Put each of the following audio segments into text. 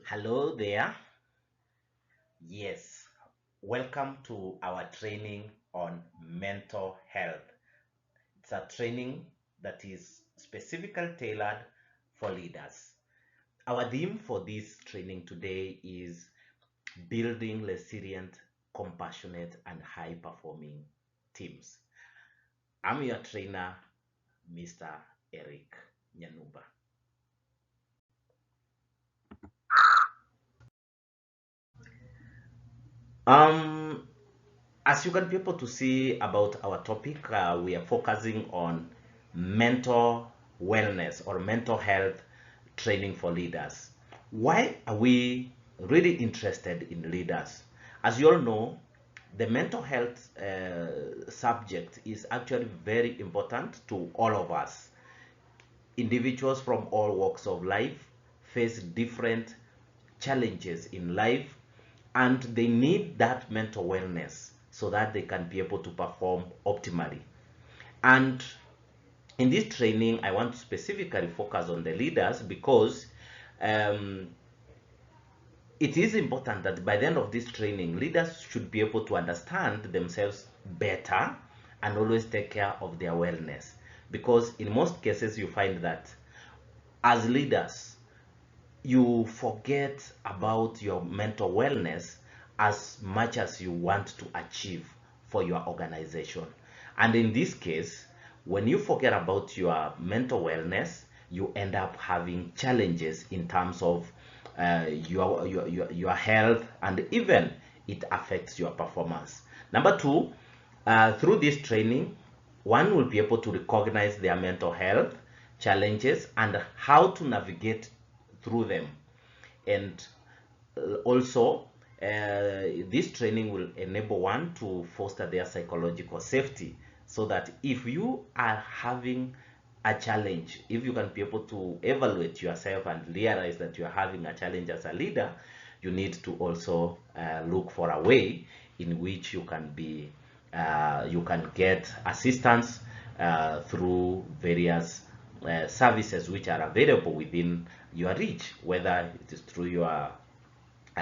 Hello there. Yes, welcome to our training on mental health. It's a training that is specifically tailored for leaders. Our theme for this training today is building resilient, compassionate, and high performing teams. I'm your trainer, Mr. Eric Nyanuba. Um, as you can be able to see about our topic, we are focusing on mental wellness or mental health training for leaders. Why are we really interested in leaders? As you all know, the mental health subject is actually very important to all of us. Individuals from all walks of life face different challenges in life, and they need that mental wellness so that they can be able to perform optimally. And in this training, I want to specifically focus on the leaders because um, it is important that by the end of this training, leaders should be able to understand themselves better and always take care of their wellness. Because in most cases, you find that as leaders, you forget about your mental wellness as much as you want to achieve for your organization. And in this case, when you forget about your mental wellness, you end up having challenges in terms of your health, and even it affects your performance. Number two, through this training, one will be able to recognize their mental health challenges and how to navigate through them. And also, this training will enable one to foster their psychological safety so that if you are having a challenge, if you can be able to evaluate yourself and realize that you're having a challenge as a leader, you need to also look for a way in which you can get assistance through various services which are available within your reach, whether it is through your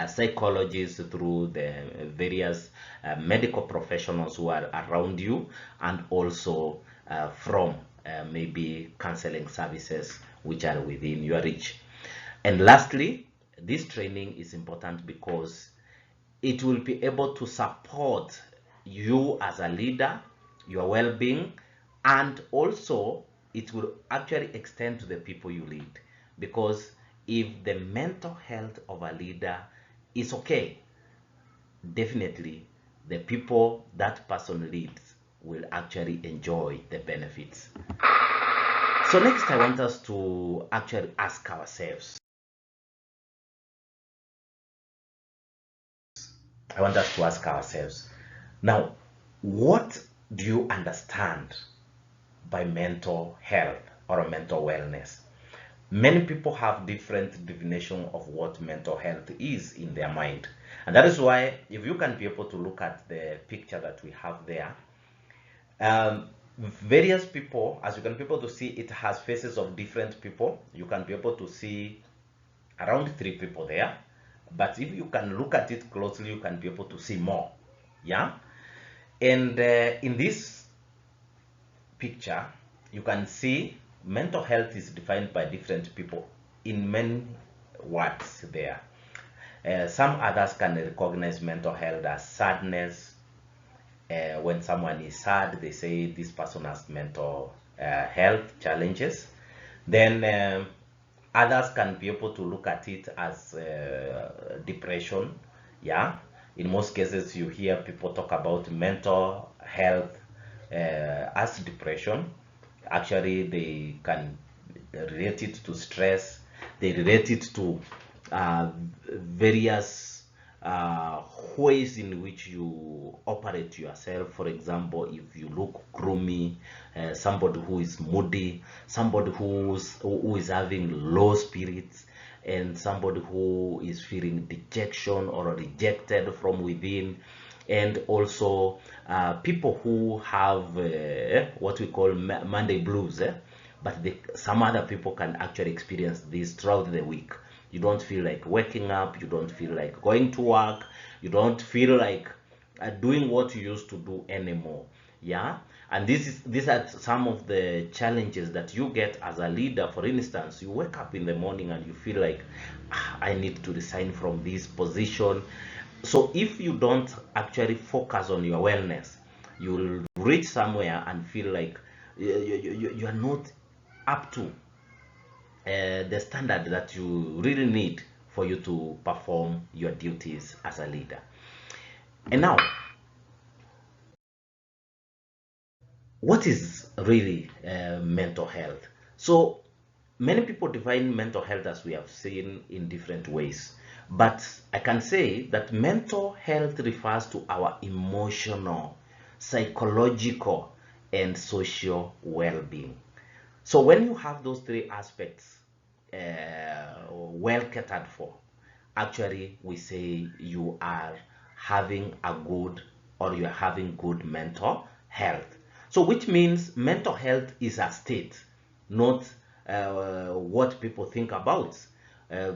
psychologists, through the various medical professionals who are around you, and also from maybe counseling services which are within your reach. And lastly, this training is important because it will be able to support you as a leader, your well-being, and also it will actually extend to the people you lead. Because if the mental health of a leader is okay, definitely the people that person leads will actually enjoy the benefits. So next, I want us to actually ask ourselves. I want us to ask ourselves now, what do you understand by mental health or mental wellness? Many people have different definition of what mental health is in their mind. And that is why if you can be able to look at the picture that we have there, various people, as you can be able to see, it has faces of different people. You can be able to see around three people there, but if you can look at it closely, you can be able to see more. Yeah. And in this picture, you can see mental health is defined by different people in many words there. Some others can recognize mental health as sadness. When someone is sad, they say this person has mental health challenges. Then others can be able to look at it as depression. Yeah, in most cases, you hear people talk about mental health as depression. Actually, they can relate it to stress, they relate it to various ways in which you operate yourself. For example, if you look gloomy, somebody who is moody, somebody who is having low spirits, and somebody who is feeling dejection or rejected from within, and also people who have what we call Monday blues, but some other people can actually experience this throughout the week. You don't feel like waking up, you don't feel like going to work, you don't feel like doing what you used to do anymore. Yeah, and these are some of the challenges that you get as a leader. For instance, you wake up in the morning and you feel like, "Ah, I need to resign from this position." So if you don't actually focus on your wellness, you will reach somewhere and feel like you are not up to the standard that you really need for you to perform your duties as a leader. And now, what is really mental health? So many people define mental health, as we have seen, in different ways, but I can say that mental health refers to our emotional, psychological, and social well-being. So when you have those three aspects well catered for, actually we say you are having a good, or you are having good mental health. So which means mental health is a state, not what people think about.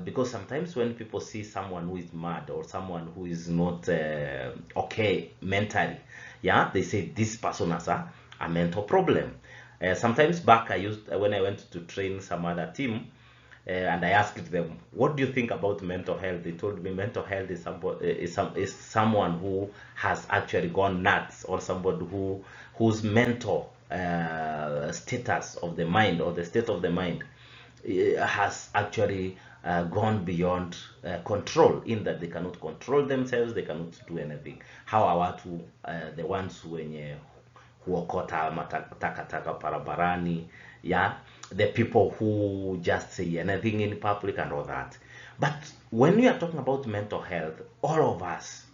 Because sometimes when people see someone who is mad or someone who is not okay mentally, yeah, they say this person has a mental problem. Sometimes back, I used when I went to train some other team, and I asked them, "What do you think about mental health?" They told me mental health is is someone who has actually gone nuts, or somebody whose mental status of the mind, or the state of the mind, has actually gone beyond control, in that they cannot control themselves, they cannot do anything. Hawa watu the ones wenye huokota takataka barabarani, yeah, the people who just say anything in public and all that. But when we are talking about mental health, all of us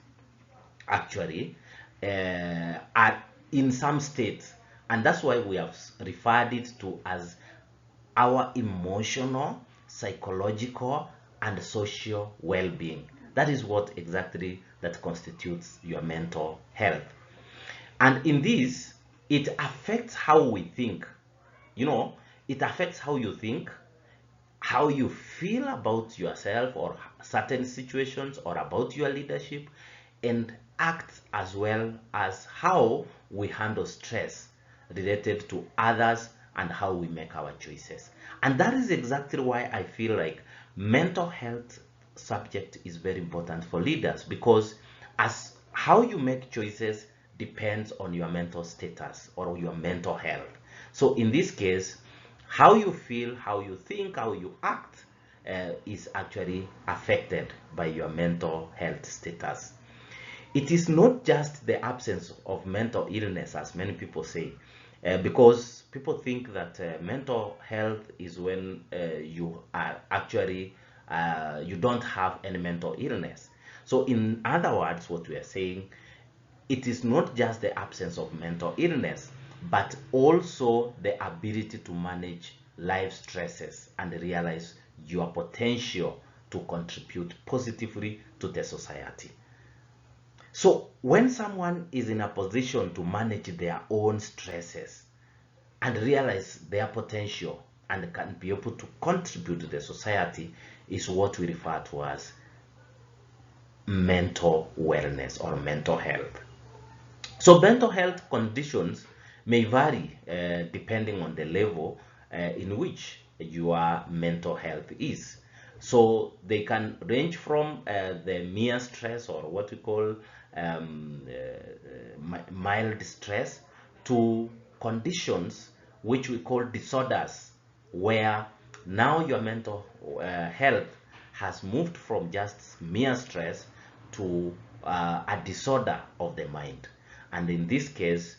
actually are in some state, and that's why we have referred it to as our emotional, psychological, and social well-being. That is what exactly that constitutes your mental health. And in this, it affects how we think. You know, it affects how you think, how you feel about yourself or certain situations, or about your leadership, and acts, as well as how we handle stress related to others, and how we make our choices. And that is exactly why I feel like mental health subject is very important for leaders, because as how you make choices depends on your mental status or your mental health. So in this case, how you feel, how you think, how you act is actually affected by your mental health status. It is not just the absence of mental illness, as many people say, because people think that mental health is when you are actually you don't have any mental illness. So in other words, what we are saying, it is not just the absence of mental illness, but also the ability to manage life stresses and realize your potential to contribute positively to the society. So when someone is in a position to manage their own stresses and realize their potential and can be able to contribute to the society, is what we refer to as mental wellness or mental health. So mental health conditions may vary depending on the level in which your mental health is. So they can range from the mere stress, or what we call mild stress, to conditions which we call disorders, where now your mental health has moved from just mere stress to a disorder of the mind. And in this case,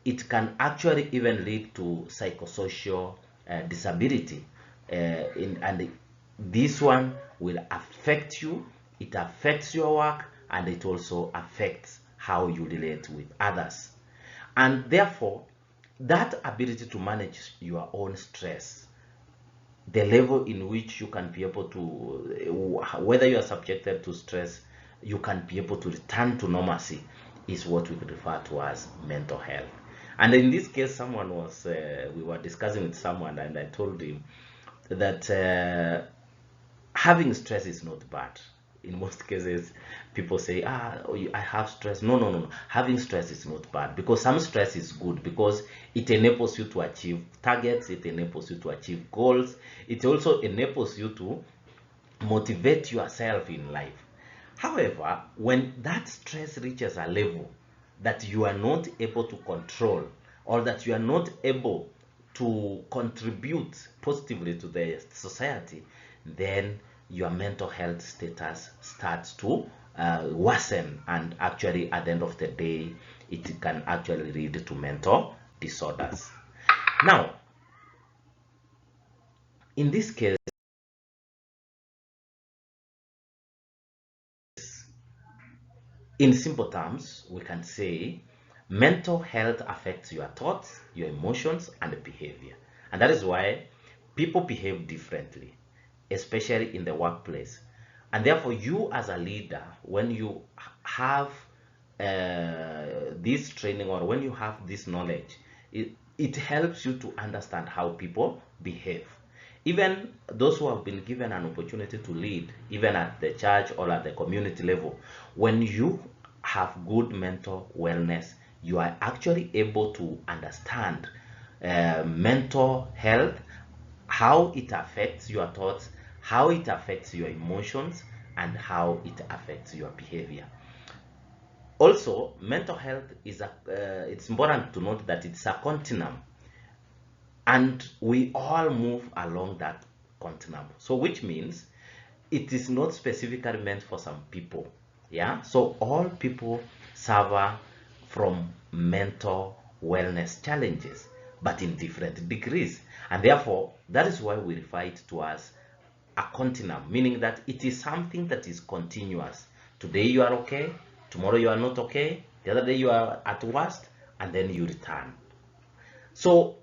it can actually even lead to psychosocial disability. And this one will affect you, it affects your work, and it also affects how you relate with others. And therefore, that ability to manage your own stress, the level in which you can be able to, whether you are subjected to stress, you can be able to return to normalcy, is what we could refer to as mental health. And in this case, someone was, we were discussing with someone, and I told him that having stress is not bad. In most cases, people say, I have stress. No, no, no, no. Having stress is not bad, because some stress is good, because it enables you to achieve targets, it enables you to achieve goals, it also enables you to motivate yourself in life. However, when that stress reaches a level that you are not able to control, or that you are not able to contribute positively to the society, then your mental health status starts to worsen, and actually at the end of the day it can actually lead to mental disorders. Now, in this case, in simple terms, we can say mental health affects your thoughts, your emotions, and behavior. And that is why people behave differently, especially in the workplace. And therefore, you as a leader, when you have this training, or when you have this knowledge, it helps you to understand how people behave. Even those who have been given an opportunity to lead, even at the church or at the community level, when you have good mental wellness, you are actually able to understand mental health, how it affects your thoughts, how it affects your emotions, and how it affects your behavior. Also, mental health is it's important to note that it's a continuum, and we all move along that continuum. So which means it is not specifically meant for some people. Yeah, so all people suffer from mental wellness challenges, but in different degrees, and therefore that is why we refer it to as a continuum, meaning that it is something that is continuous. Today you are okay, tomorrow you are not okay, the other day you are at worst, and then you return. So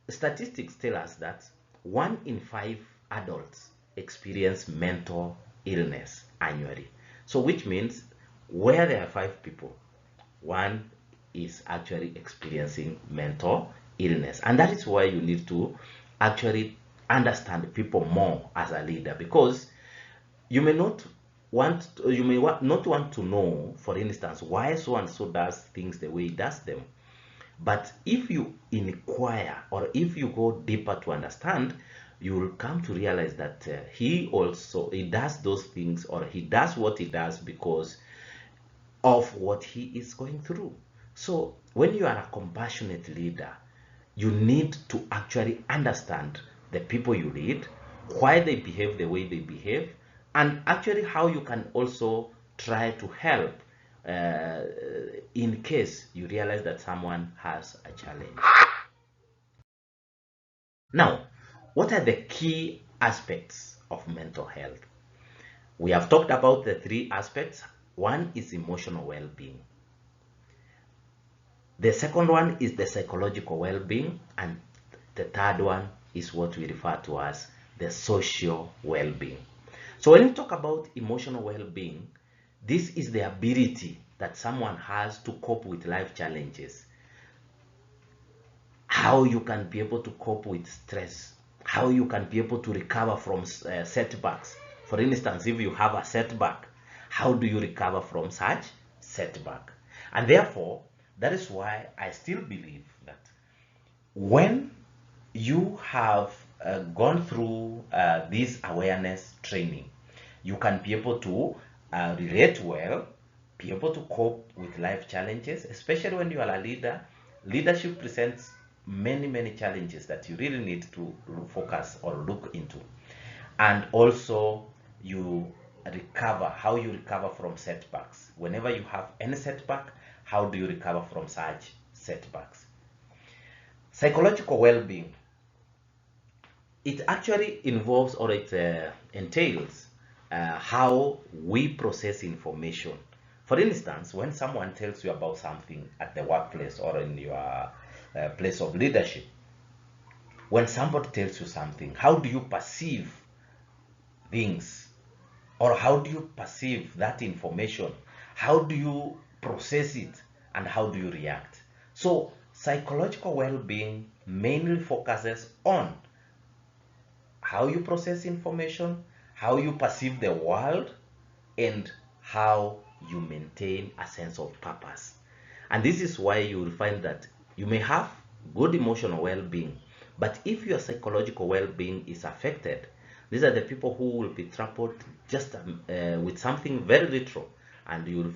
statistics tell us that 1 in 5 adults experience mental illness annually. So which means where there are 5 people, one is actually experiencing mental illness. And that is why you need to actually understand people more as a leader, because you may not not want to know, for instance, why so and so does things the way he does them. But if you inquire, or if you go deeper to understand, you will come to realize that he does those things, or he does what he does because of what he is going through. So when you are a compassionate leader, you need to actually understand the people you lead, why they behave the way they behave, and actually how you can also try to help uh, in case you realize that someone has a challenge. Now, what are the key aspects of mental health? We have talked about the 3 aspects. One is emotional well-being. The second one is the psychological well-being, and the third one is what we refer to as the social well-being. So when we talk about emotional well-being, this is the ability that someone has to cope with life challenges, how you can be able to cope with stress, how you can be able to recover from setbacks. For instance, if you have a setback, how do you recover from such setback? And therefore, that is why I still believe that when you have gone through this awareness training, you can be able to relate well, be able to cope with life challenges, especially when you are a leader. Leadership presents many challenges that you really need to focus or look into. And also, you recover, how you recover from setbacks. Whenever you have any setback, how do you recover from such setbacks? Psychological well-being, it actually involves, or it entails how we process information. For instance, when someone tells you about something at the workplace or in your place of leadership, when somebody tells you something, how do you perceive things, or how do you perceive that information? How do you process it, and how do you react? So psychological well-being mainly focuses on how you process information, how you perceive the world, and how you maintain a sense of purpose. And this is why you will find that you may have good emotional well-being, but if your psychological well-being is affected, these are the people who will be troubled just with something very literal, and you'll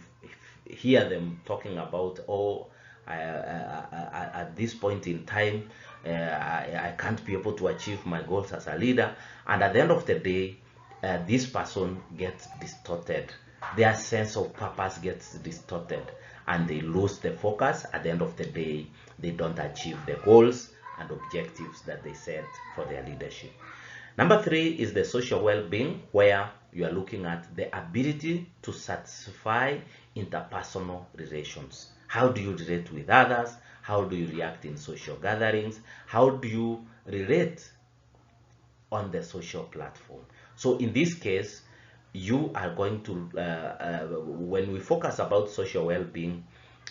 hear them talking about, oh, at this point in time, I can't be able to achieve my goals as a leader. And at the end of the day, this person gets distorted. Their sense of purpose gets distorted, and they lose the focus. At the end of the day, they don't achieve the goals and objectives that they set for their leadership. Number 3 is the social well-being, where you are looking at the ability to satisfy interpersonal relations. How do you relate with others? How do you react in social gatherings? How do you relate on the social platform? So in this case, you are going to, when we focus about social well-being,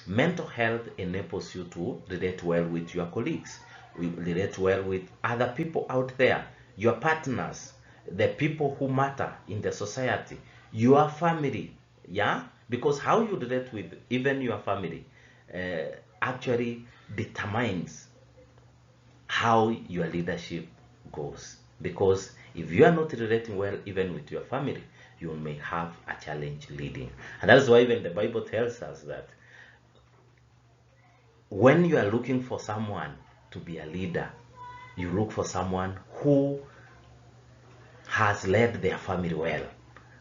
mental health enables you to relate well with your colleagues, we relate well with other people out there, your partners, the people who matter in the society, your family. Yeah, because how you relate with even your family actually determines how your leadership goes. Because if you are not relating well even with your family, you may have a challenge leading. And that's why even the Bible tells us that when you are looking for someone to be a leader, you look for someone who has led their family well.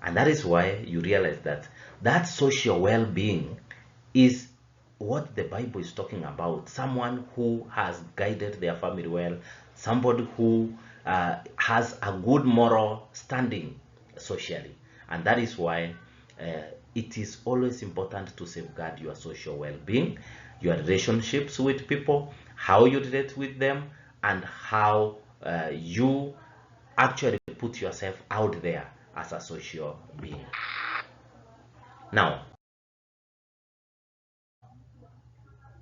And that is why you realize that that social well-being is what the Bible is talking about. Someone who has guided their family well, somebody who has a good moral standing socially. And that is why it is always important to safeguard your social well-being, your relationships with people, how you relate with them, and how you actually put yourself out there as a social being. Now,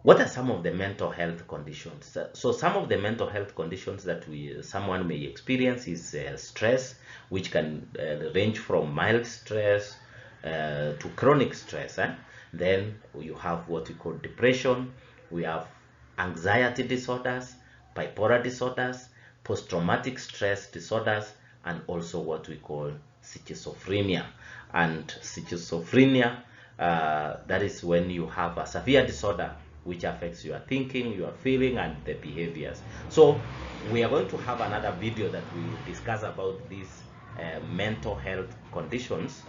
what are some of the mental health conditions? So some of the mental health conditions that someone may experience is stress, which can range from mild stress to chronic stress. Then you have what we call depression. We have anxiety disorders, bipolar disorders, post-traumatic stress disorders, and also what we call schizophrenia. And schizophrenia, that is when you have a severe disorder which affects your thinking, your feeling, and the behaviors. So we are going to have another video that we discuss about these mental health conditions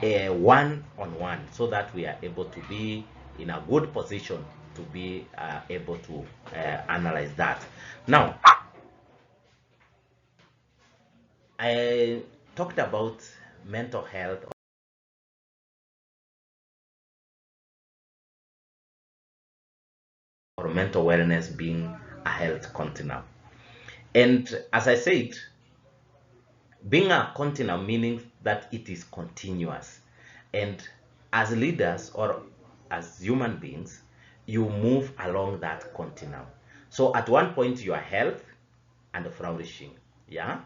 one-on-one, so that we are able to be in a good position to be able to analyze that. Now, I talked about mental health or mental wellness being a health continuum. And as I said, being a continuum meaning that it is continuous. And as leaders or as human beings, you move along that continuum. So at one point you are health and flourishing. Yeah.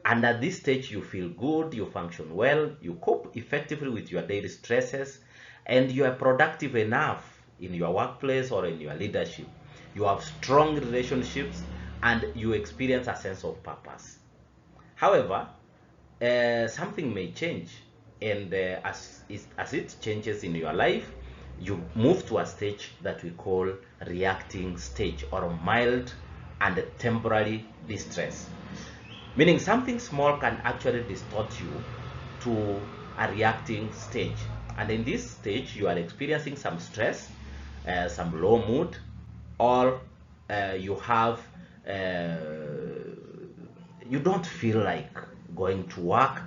And at this stage you feel good, you function well, you cope effectively with your daily stresses, and you are productive enough in your workplace or in your leadership. You have strong relationships and you experience a sense of purpose. However, something may change, and as it changes in your life, you move to a stage that we call reacting stage, or mild and temporary distress, meaning something small can actually distort you to a reacting stage. And in this stage you are experiencing some stress, some low mood, or you have uh, you don't feel like going to work,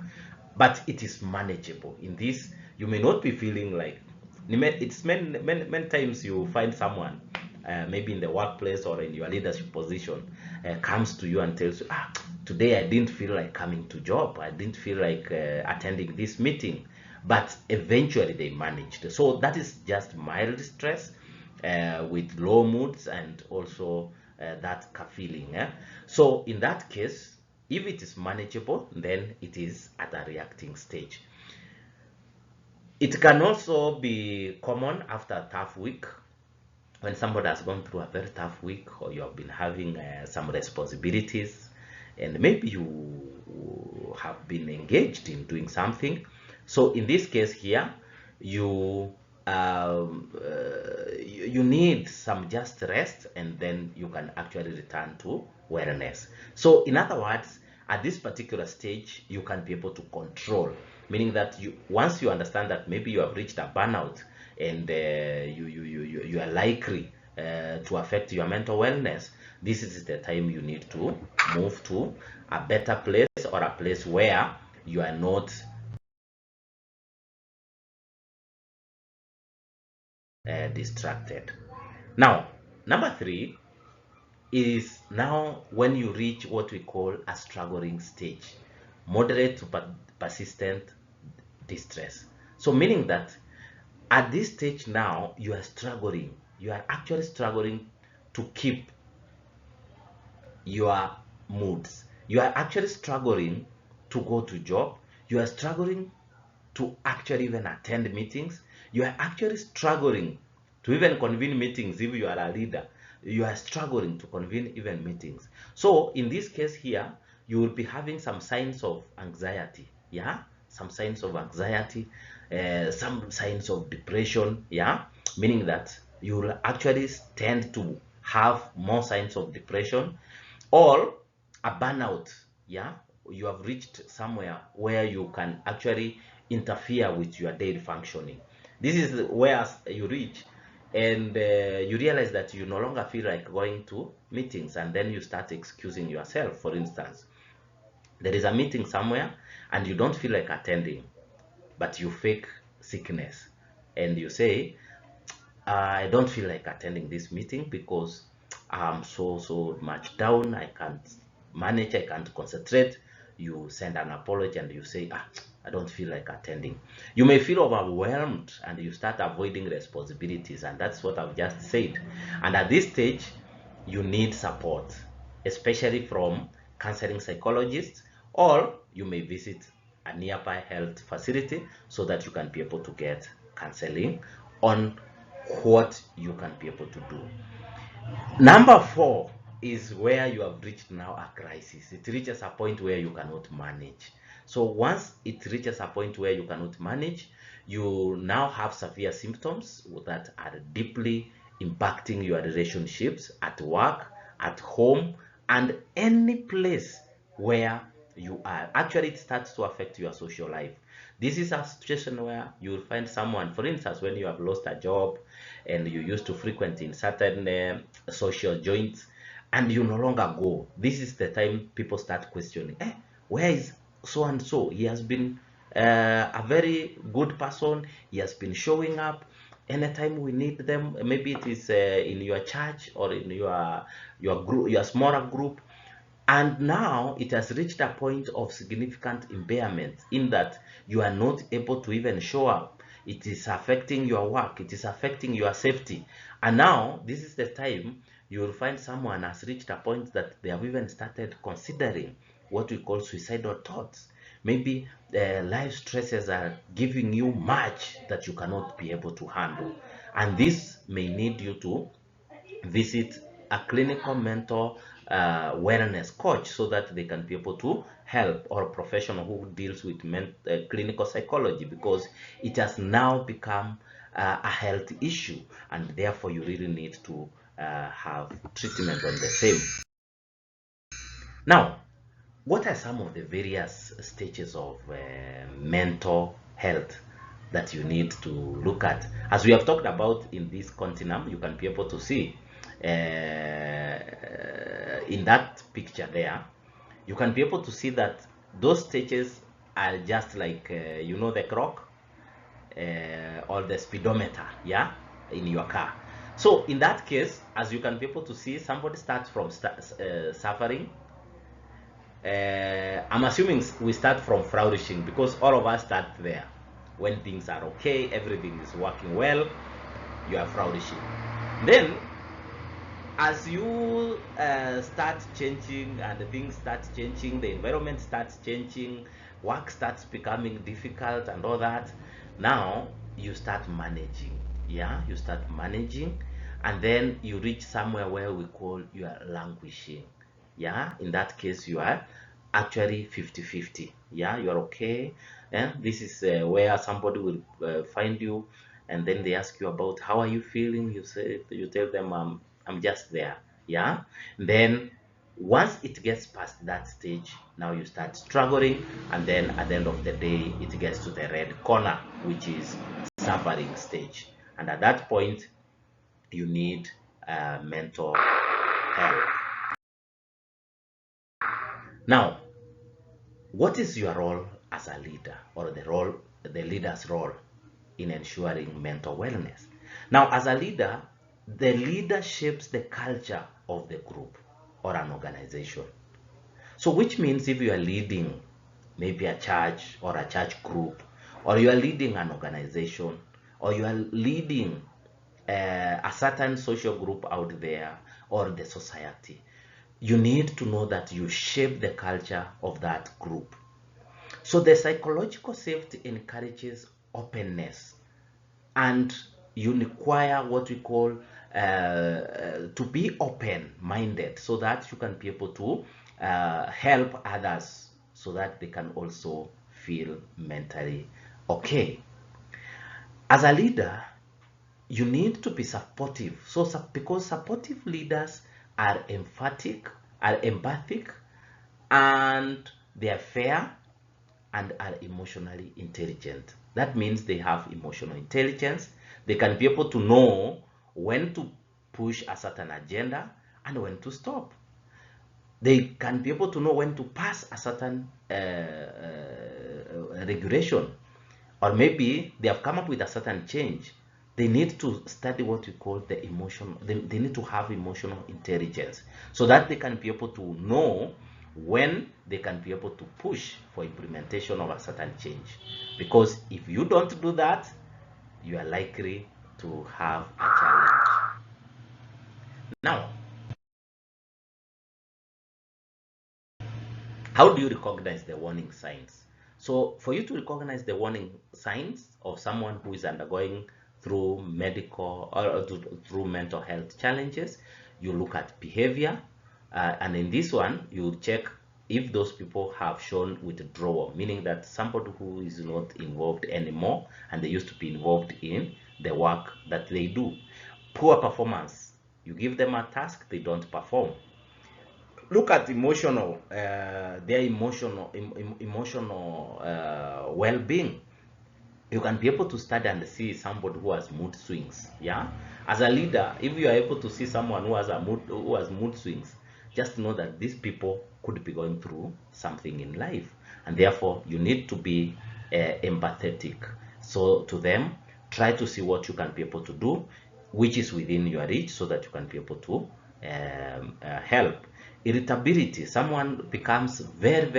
but it is manageable. In this, you may not be feeling like, it's many times you find someone maybe in the workplace or in your leadership position comes to you and tells you, today I didn't feel like coming to job, I didn't feel like attending this meeting, but eventually they managed. So that is just mild stress with low moods and also that feeling. So in that case, If it is manageable, then it is at a reacting stage. It can also be common after a tough week, when somebody has gone through a very tough week, or you have been having some responsibilities, and maybe you have been engaged in doing something. So in this case here, you you need some just rest, and then you can actually return to wellness. So in other words, at this particular stage, you can be able to control, meaning that you, once you understand that maybe you have reached a burnout, and you are likely to affect your mental wellness, this is the time you need to move to a better place, or a place where you are not distracted. Now, number 3 is now when you reach what we call a struggling stage, moderate to persistent distress. So meaning that at this stage now, you are struggling, you are actually struggling to keep your moods, you are actually struggling to go to job, you are struggling to actually even attend meetings, you are actually struggling to even convene meetings. If you are a leader, you are struggling to convene even meetings. So in this case here, you will be having some signs of anxiety, yeah, some signs of anxiety, some signs of depression, yeah, meaning that you will actually tend to have more signs of depression, or a burnout. Yeah, you have reached somewhere where you can actually interfere with your daily functioning. This is where you reach, and you realize that you no longer feel like going to meetings, and then you start excusing yourself. For instance, there is a meeting somewhere and you don't feel like attending, but you fake sickness, and you say, I don't feel like attending this meeting because I'm so much down. I can't manage, I can't concentrate. You send an apology and you say, I don't feel like attending. You may feel overwhelmed and you start avoiding responsibilities, and that's what I've just said. And at this stage, you need support, especially from counseling psychologists, or you may visit a nearby health facility so that you can be able to get counseling on what you can be able to do. Number 4 is where you have reached now a crisis. It reaches a point where you cannot manage. So once it reaches a point where you cannot manage, you now have severe symptoms that are deeply impacting your relationships at work, at home, and any place where you are. Actually, it starts to affect your social life. This is a situation where you will find someone, for instance, when you have lost a job and you used to frequent in certain social joints, and you no longer go. This is the time people start questioning, where is so and so? He has been a very good person. He has been showing up anytime we need them. Maybe it is in your church, or in your group, your smaller group. And now it has reached a point of significant impairment, in that you are not able to even show up. It is affecting your work, it is affecting your safety. And now this is the time you will find someone has reached a point that they have even started considering what we call suicidal thoughts. Maybe life stresses are giving you much that you cannot be able to handle. And this may need you to visit a clinical mental wellness coach, so that they can be able to help, or a professional who deals with clinical psychology, because it has now become a health issue, and therefore you really need to have treatment on the same. Now, what are some of the various stages of mental health that you need to look at? As we have talked about in this continuum, you can be able to see in that picture there, you can be able to see that those stages are just like, the clock or the speedometer, yeah, in your car. So in that case, as you can be able to see, somebody starts from suffering. I'm assuming we start from flourishing, because all of us start there. When things are okay, everything is working well, you are flourishing. Then as you start changing and things start changing, the environment starts changing, work starts becoming difficult and all that, now you start managing. Yeah, you start managing, and then you reach somewhere where we call you are languishing. Yeah, in that case you are actually 50-50. Yeah, you are okay. Yeah, this is where somebody will find you, and then they ask you about how are you feeling. You say, you tell them, I'm just there. Yeah, then once it gets past that stage, now you start struggling, and then at the end of the day it gets to the red corner, which is suffering stage. And at that point you need mental help. Now, what is your role as a leader, or the leader's role in ensuring mental wellness? Now, as a leader, the leader shapes the culture of the group or an organization. So, which means if you are leading maybe a church or a church group, or you are leading an organization, or you are leading a certain social group out there, or the society, you need to know that you shape the culture of that group. So the psychological safety encourages openness, and you require what we call to be open-minded, so that you can be able to help others so that they can also feel mentally okay. As a leader, you need to be supportive. So because supportive leaders are empathic, and they are fair, and are emotionally intelligent. That means they have emotional intelligence. They can be able to know when to push a certain agenda and when to stop. They can be able to know when to pass a certain regulation, or maybe they have come up with a certain change. They need to study what we call the emotion. They need to have emotional intelligence, so that they can be able to know when they can be able to push for implementation of a certain change. Because if you don't do that, you are likely to have a challenge. Now, how do you recognize the warning signs? So for you to recognize the warning signs of someone who is undergoing through medical or through mental health challenges, you look at behavior, and in this one you check if those people have shown withdrawal, meaning that somebody who is not involved anymore and they used to be involved in the work that they do. Poor performance, you give them a task, they don't perform. Look at their emotional well-being. You can be able to study and see somebody who has mood swings. Yeah, as a leader, if you are able to see someone who has mood swings, just know that these people could be going through something in life, and therefore you need to be empathetic. So to them, try to see what you can be able to do, which is within your reach, so that you can be able to help. Irritability, someone becomes very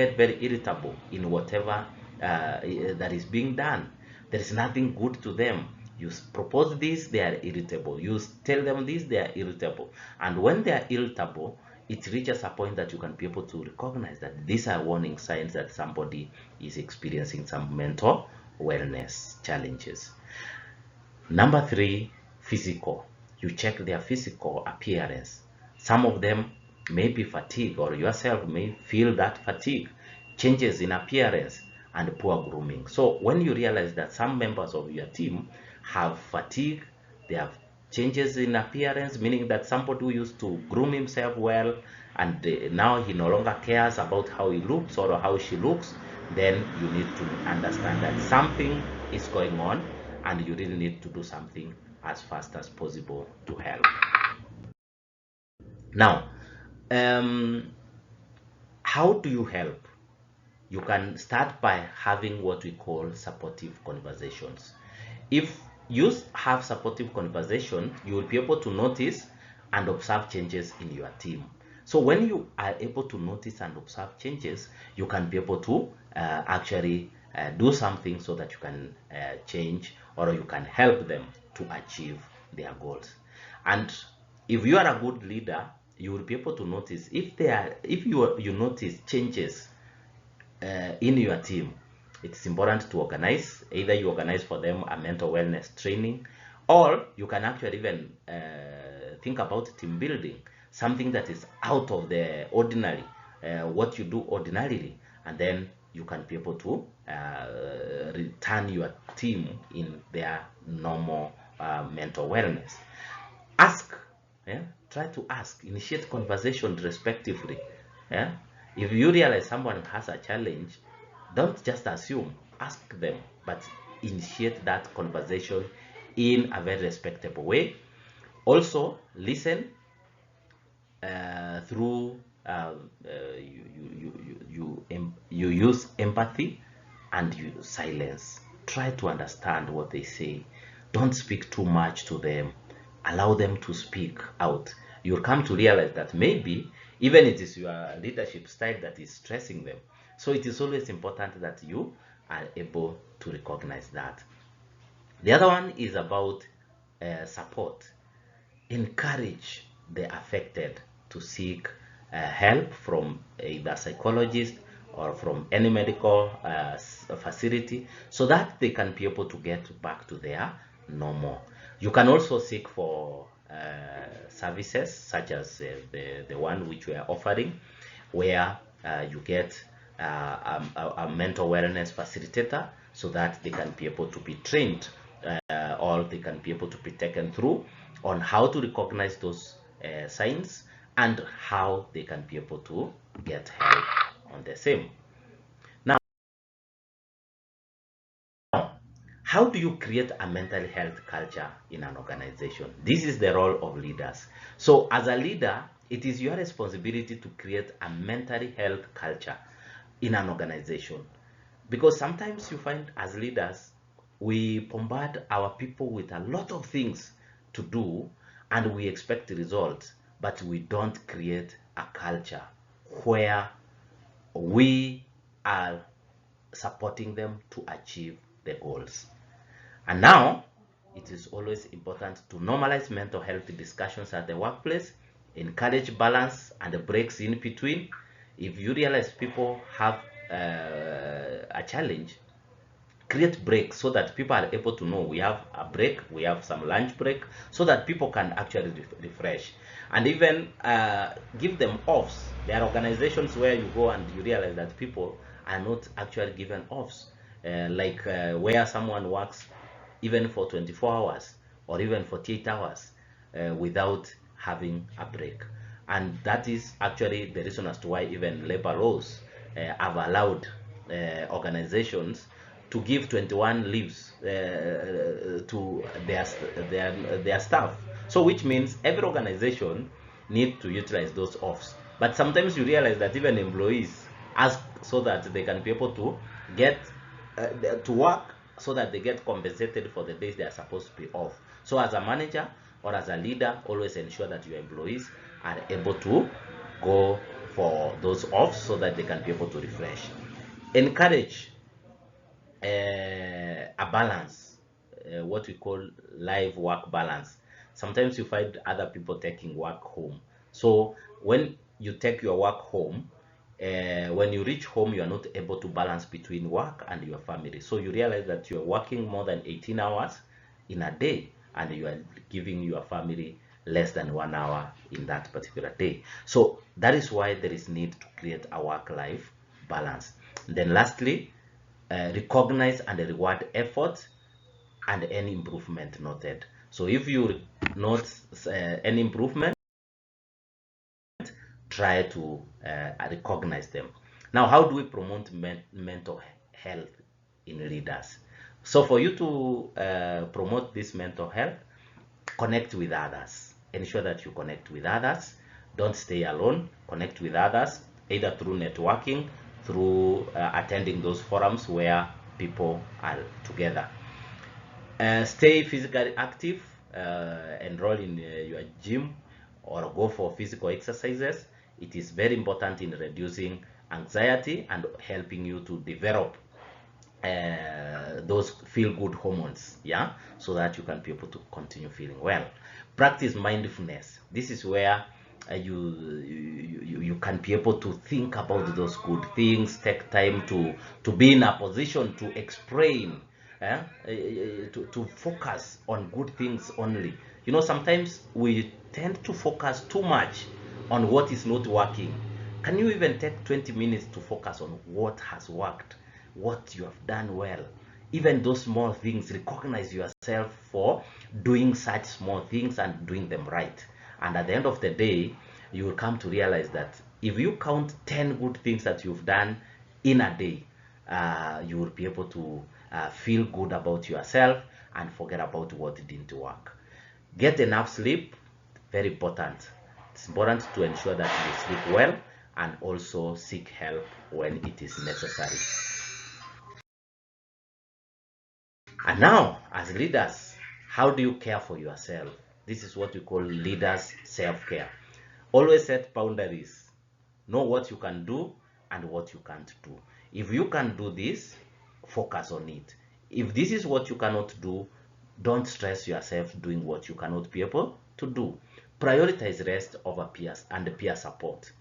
irritable in whatever that is being done. There is nothing good to them. You propose this, they are irritable. You tell them this, they are irritable. And when they are irritable, it reaches a point that you can be able to recognize that these are warning signs that somebody is experiencing some mental wellness challenges. Number three, physical. You check their physical appearance. Some of them may be fatigue, or yourself may feel that fatigue, changes in appearance, and poor grooming. So when you realize that some members of your team have fatigue, they have changes in appearance, meaning that somebody who used to groom himself well, and now he no longer cares about how he looks or how she looks, then you need to understand that something is going on, and you really need to do something as fast as possible to help. Now, how do you help? You can start by having what we call supportive conversations. If you have supportive conversation, you will be able to notice and observe changes in your team. So when you are able to notice and observe changes, you can be able to actually do something so that you can change, or you can help them to achieve their goals. And if you are a good leader, you will be able to notice if you notice changes in your team. It's important to organize. Either you organize for them a mental wellness training, or you can actually even think about team building, something that is out of the ordinary, what you do ordinarily, and then you can be able to return your team in their normal mental wellness. Ask, yeah? Try to ask, initiate conversation respectively. Yeah? If you realize someone has a challenge, don't just assume, ask them, but initiate that conversation in a very respectable way. Also, listen through you use empathy and you silence. Try to understand what they say. Don't speak too much to them. Allow them to speak out. You'll come to realize that maybe even it is your leadership style that is stressing them. So it is always important that you are able to recognize that. The other one is about support. Encourage the affected to seek help from either psychologist or from any medical facility, so that they can be able to get back to their normal. You can also seek for services such as the one which we are offering, where you get a mental wellness facilitator, so that they can be able to be trained or they can be able to be taken through on how to recognize those signs and how they can be able to get help on the same. Now, how do you create a mental health culture in an organization? This is the role of leaders. So as a leader, it is your responsibility to create a mental health culture in an organization. Because sometimes you find as leaders, we bombard our people with a lot of things to do and we expect results, but we don't create a culture where we are supporting them to achieve the goals. And now, it is always important to normalize mental health discussions at the workplace, encourage balance and breaks in between. If you realize people have a challenge, create breaks so that people are able to know we have a break, we have some lunch break, so that people can actually refresh. And even give them offs. There are organizations where you go and you realize that people are not actually given offs, where someone works even for 24 hours or even 48 hours without having a break. And that is actually the reason as to why even labor laws have allowed organizations to give 21 leaves to their staff. So which means every organization need to utilize those offs. But sometimes you realize that even employees ask so that they can be able to get to work, so that they get compensated for the days they are supposed to be off. So as a manager or as a leader, always ensure that your employees are able to go for those offs so that they can be able to refresh. Encourage a balance, what we call live work balance. Sometimes you find other people taking work home. So when you take your work home, when you reach home, you are not able to balance between work and your family. So you realize that you are working more than 18 hours in a day and you are giving your family less than 1 hour in that particular day. So that is why there is need to create a work-life balance. And then lastly, recognize and reward effort and any improvement noted. So if you note any improvement, try to recognize them. Now, how do we promote mental health in leaders? So for you to promote this mental health, connect with others. Ensure that you connect with others. Don't stay alone. Connect with others, either through networking, through attending those forums where people are together. Stay physically active. Enroll in your gym or go for physical exercises. It is very important in reducing anxiety and helping you to develop those feel good hormones, yeah, so that you can be able to continue feeling well. Practice mindfulness. This is where you can be able to think about those good things, take time to be in a position to explain, to focus on good things only. You know, sometimes we tend to focus too much on what is not working. Can you even take 20 minutes to focus on what has worked, what you have done well? Even those small things, recognize yourself for doing such small things and doing them right. And at the end of the day, you will come to realize that if you count 10 good things that you've done in a day, you will be able to feel good about yourself and forget about what didn't work. Get enough sleep, very important. It's important to ensure that you sleep well and also seek help when it is necessary. And now, as leaders, how do you care for yourself? This is what we call leaders' self-care. Always set boundaries. Know what you can do and what you can't do. If you can do this, focus on it. If this is what you cannot do, don't stress yourself doing what you cannot be able to do. Prioritize rest over peers and peer support.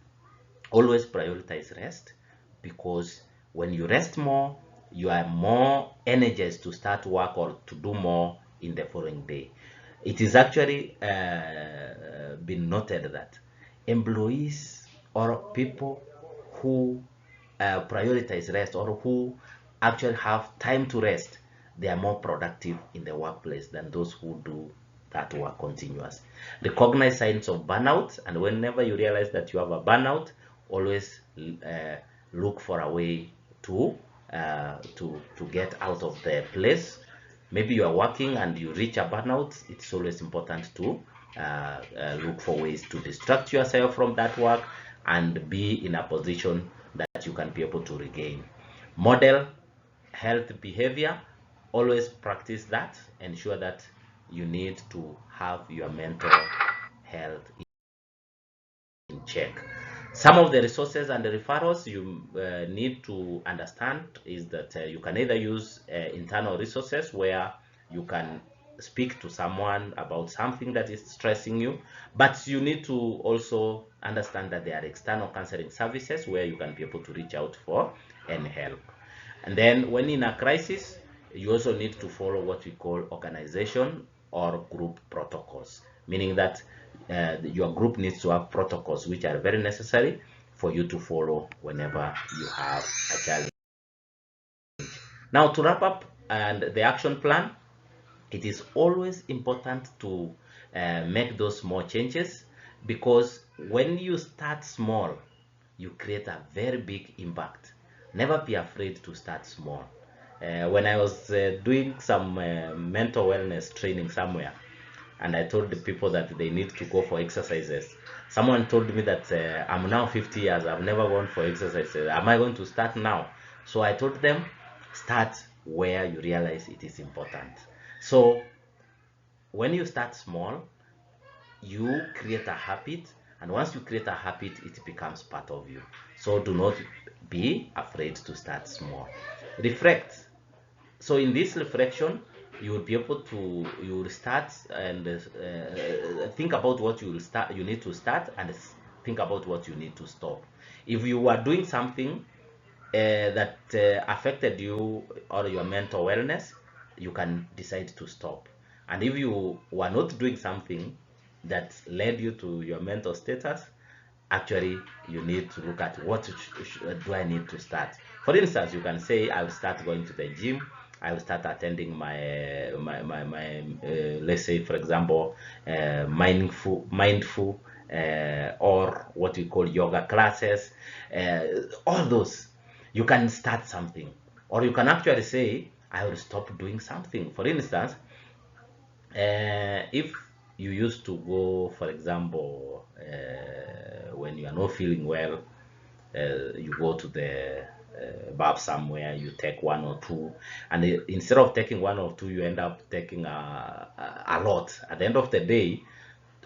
Always prioritize rest, because when you rest more, you are more energized to start work or to do more in the following day. It is actually been noted that employees or people who prioritize rest, or who actually have time to rest, they are more productive in the workplace than those who do that work continuous. Recognize signs of burnout, and whenever you realize that you have a burnout, always look for a way to get out of the place. Maybe you are working and you reach a burnout. It's always important to look for ways to distract yourself from that work and be in a position that you can be able to regain. Model health behavior. Always practice that. Ensure that you need to have your mental health in check. Some of the resources and the referrals you need to understand is that you can either use internal resources where you can speak to someone about something that is stressing you, but you need to also understand that there are external counseling services where you can be able to reach out for any help. And then when in a crisis, you also need to follow what we call organization or group protocols, meaning that your group needs to have protocols which are very necessary for you to follow whenever you have a challenge. Now, to wrap up and the action plan, it is always important to make those small changes, because when you start small, you create a very big impact. Never be afraid to start small. When I was doing some mental wellness training somewhere, and I told the people that they need to go for exercises, someone told me that I'm now 50 years, I've never gone for exercises. Am I going to start now? So I told them, start where you realize it is important. So when you start small, you create a habit, and once you create a habit, it becomes part of you. So do not be afraid to start small. Reflect. So in this reflection, you will be able to, you will start and think about what you will start, you need to start, and think about what you need to stop. If you are doing something that affected you or your mental wellness, you can decide to stop. And if you were not doing something that led you to your mental status, actually you need to look at what do I need to start. For instance, you can say, I will start going to the gym, I will start attending my let's say, for example, mindful or what we call yoga classes, uh, all those. You can start something, or you can actually say, I will stop doing something. For instance, if you used to go, for example, when you are not feeling well, you go to the bar somewhere, you take one or two, and instead of taking one or two, you end up taking a lot. At the end of the day,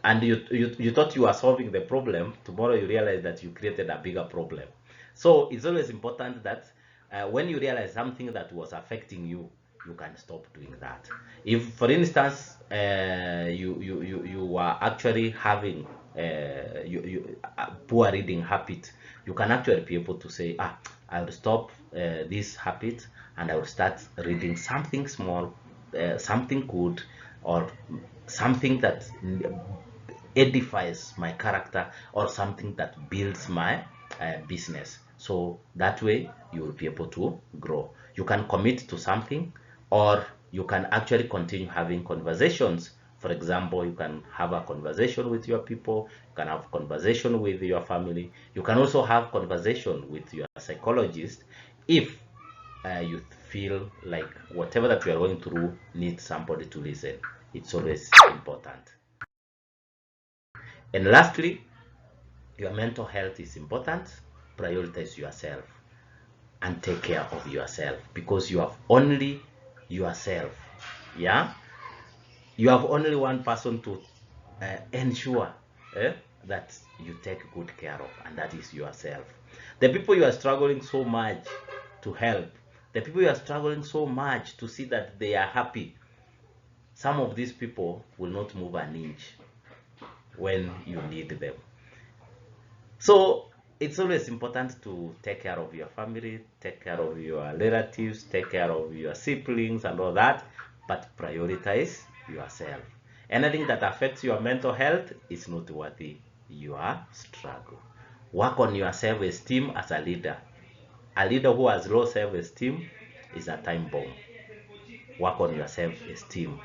and you thought you were solving the problem, tomorrow you realize that you created a bigger problem. So it's always important that when you realize something that was affecting you, you can stop doing that. If, for instance, you were actually having poor reading habit, you can actually be able to say, I will stop this habit and I will start reading something small, something good, or something that edifies my character, or something that builds my business. So that way you will be able to grow. You can commit to something, or you can actually continue having conversations. For example, you can have a conversation with your people, you can have conversation with your family, you can also have conversation with your psychologist if you feel like whatever that you are going through needs somebody to listen. It's always important. And lastly, your mental health is important. Prioritize yourself and take care of yourself, because you have only yourself. Yeah, you have only one person to ensure that you take good care of, and that is yourself. The people you are struggling so much to help, the people you are struggling so much to see that they are happy, some of these people will not move an inch when you need them. So it's always important to take care of your family, take care of your relatives, take care of your siblings and all that, but prioritize yourself. Anything that affects your mental health is not worthy your struggle. Work on your self-esteem as a leader. A leader who has low self-esteem is a time bomb. Work on your self-esteem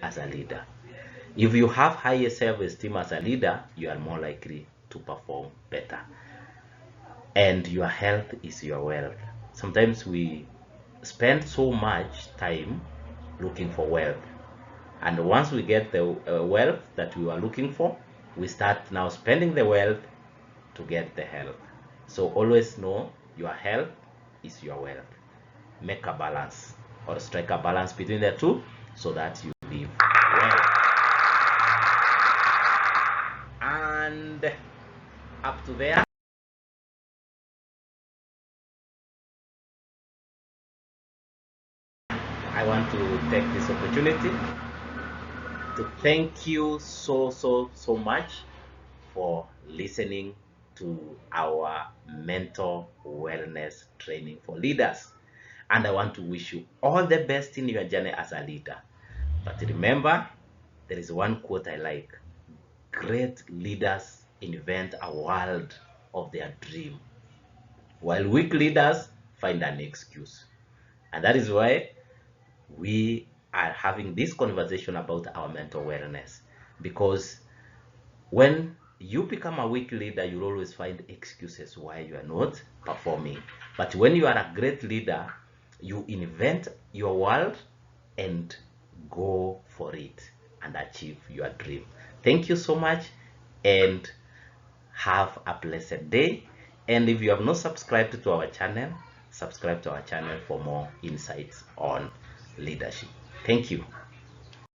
as a leader. If you have higher self-esteem as a leader, you are more likely to perform better. And your health is your wealth. Sometimes we spend so much time looking for wealth, and once we get the wealth that we are looking for, we start now spending the wealth to get the health. So always know your health is your wealth. Make a balance, or strike a balance between the two, so that you live well. And up to there, I want to take this opportunity to thank you so much for listening to our mental wellness training for leaders. And I want to wish you all the best in your journey as a leader. But remember, there is one quote I like: great leaders invent a world of their dream, while weak leaders find an excuse. And that is why we are having this conversation about our mental wellness, because when you become a weak leader, you'll always find excuses why you are not performing. But when you are a great leader, you invent your world and go for it and achieve your dream. Thank you so much, and have a blessed day. And if you have not subscribed to our channel, subscribe to our channel for more insights on leadership. Thank you.